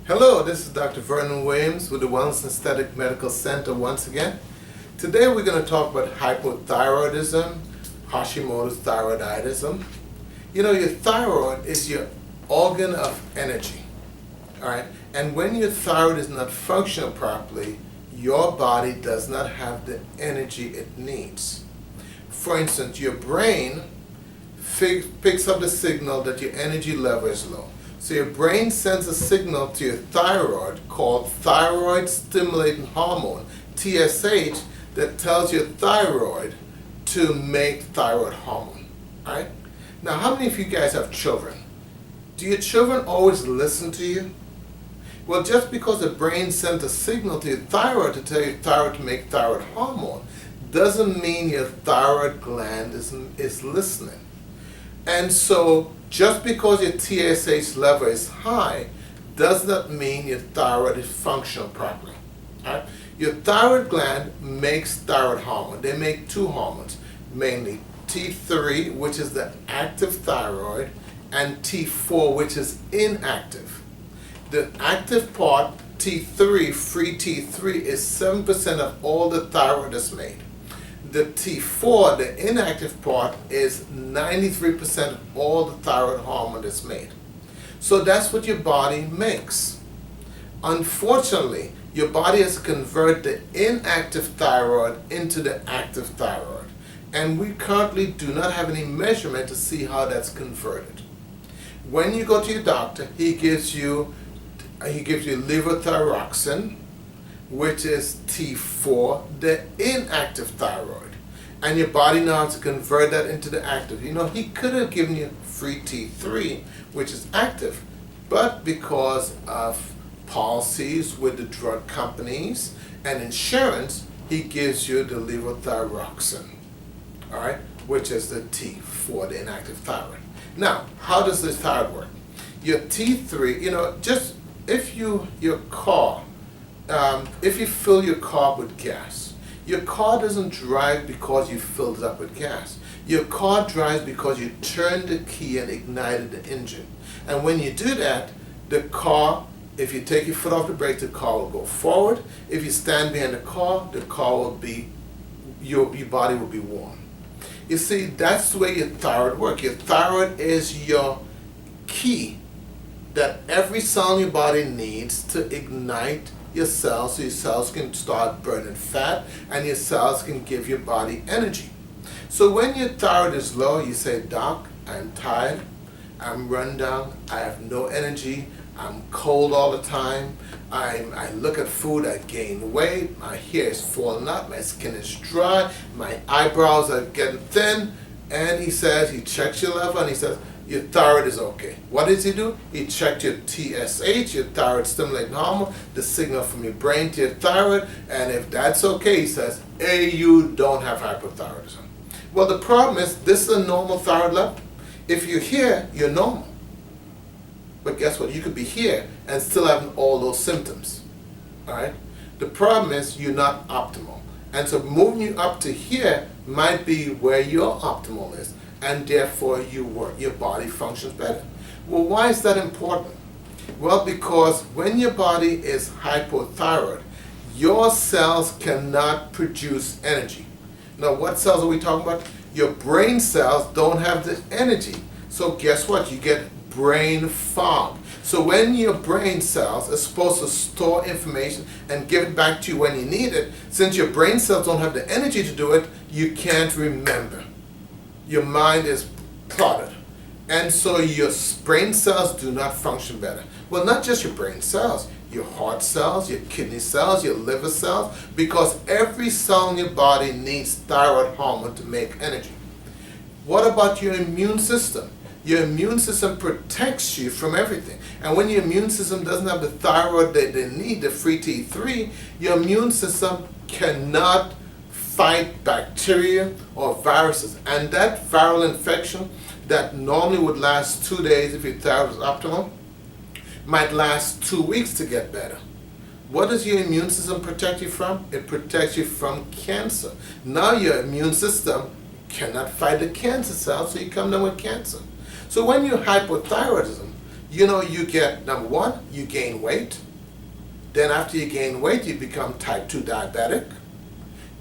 Hello, this is Dr. Vernon Williams with the Wellness and Aesthetic Medical Center once again. Today we're going to talk about hypothyroidism, Hashimoto's thyroidism. You know, your thyroid is your organ of energy, all right? And when your thyroid is not functioning properly, your body does not have the energy it needs. For instance, your brain picks up the signal that your energy level is low. So your brain sends a signal to your thyroid called thyroid stimulating hormone, TSH, that tells your thyroid to make thyroid hormone. All right? Now, how many of you guys have children? Do your children always listen to you? Well, just because the brain sends a signal to your thyroid to tell your thyroid to make thyroid hormone doesn't mean your thyroid gland is listening. And so, just because your TSH level is high does not mean your thyroid is functional properly. Right? Your thyroid gland makes thyroid hormone. They make two hormones, mainly T3, which is the active thyroid, and T4, which is inactive. The active part, T3, free T3, is 7% of all the thyroid that's made. The T4, the inactive part, is 93% of all the thyroid hormone that's made. So that's what your body makes. Unfortunately, your body has to convert the inactive thyroid into the active thyroid. And we currently do not have any measurement to see how that's converted. When you go to your doctor, he gives you levothyroxine, which is T4, the inactive thyroid. And your body now has to convert that into the active. You know, he could have given you free T3, which is active, but because of policies with the drug companies and insurance, he gives you the levothyroxine, all right, which is the T4, the inactive thyroid. Now, how does this thyroid work? Your T3, you know, just if you fill your car with gas, your car doesn't drive because you filled it up with gas. Your car drives because you turned the key and ignited the engine. And when you do that, the car, if you take your foot off the brake, the car will go forward. If you stand behind the car will be, your body will be warm. You see, that's the way your thyroid works. Your thyroid is your key that every cell in your body needs to ignite your cells so your cells can start burning fat and your cells can give your body energy. So when your thyroid is low, you say, Doc, I'm tired, I'm run down, I have no energy, I'm cold all the time, I look at food, I gain weight, my hair is falling out, my skin is dry, my eyebrows are getting thin, and he checks your level and he says, your thyroid is okay. What does he do? He checked your TSH, your thyroid stimulating hormone, the signal from your brain to your thyroid, and if that's okay, he says, hey, you don't have hypothyroidism. Well, the problem is, this is a normal thyroid level. If you're here, you're normal. But guess what? You could be here and still having all those symptoms. All right? The problem is you're not optimal. And so moving you up to here might be where your optimal is, and therefore your body functions better. Well, why is that important? Well, because when your body is hypothyroid, your cells cannot produce energy. Now, what cells are we talking about? Your brain cells don't have the energy. So guess what? You get brain fog. So when your brain cells are supposed to store information and give it back to you when you need it, since your brain cells don't have the energy to do it, you can't remember. Your mind is clouded. And so your brain cells do not function better. Well, not just your brain cells, your heart cells, your kidney cells, your liver cells, because every cell in your body needs thyroid hormone to make energy. What about your immune system? Your immune system protects you from everything. And when your immune system doesn't have the thyroid that they need, the free T3, your immune system cannot fight bacteria or viruses. And that viral infection that normally would last 2 days if your thyroid is optimal might last 2 weeks to get better. What does your immune system protect you from? It protects you from cancer. Now your immune system cannot fight the cancer cells, so you come down with cancer. So when you're hypothyroidism, You get, number one, you gain weight. Then after you gain weight, you become type 2 diabetic.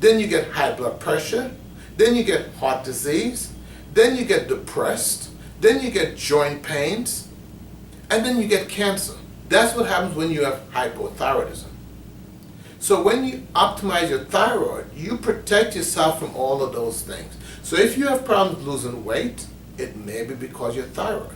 Then you get high blood pressure. Then you get heart disease. Then you get depressed. Then you get joint pains. And then you get cancer. That's what happens when you have hypothyroidism. So when you optimize your thyroid, you protect yourself from all of those things. So if you have problems losing weight, it may be because of your thyroid.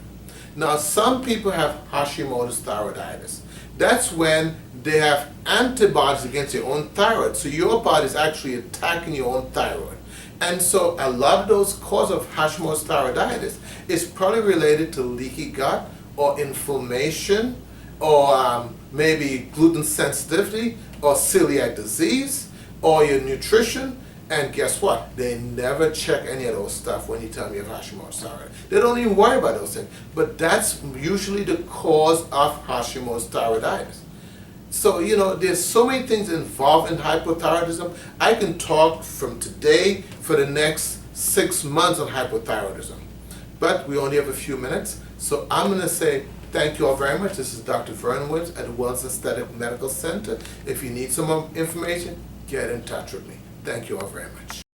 Now, some people have Hashimoto's thyroiditis. That's when they have antibodies against your own thyroid. So your body is actually attacking your own thyroid. And so a lot of those causes of Hashimoto's thyroiditis is probably related to leaky gut or inflammation or maybe gluten sensitivity or celiac disease or your nutrition. And guess what? They never check any of those stuff when you tell me you have Hashimoto's thyroid. They don't even worry about those things. But that's usually the cause of Hashimoto's thyroiditis. So, there's so many things involved in hypothyroidism. I can talk from today for the next 6 months on hypothyroidism. But we only have a few minutes. So I'm going to say thank you all very much. This is Dr. Vernon Williams at the Wellness Aesthetic Medical Center. If you need some more information, get in touch with me. Thank you all very much.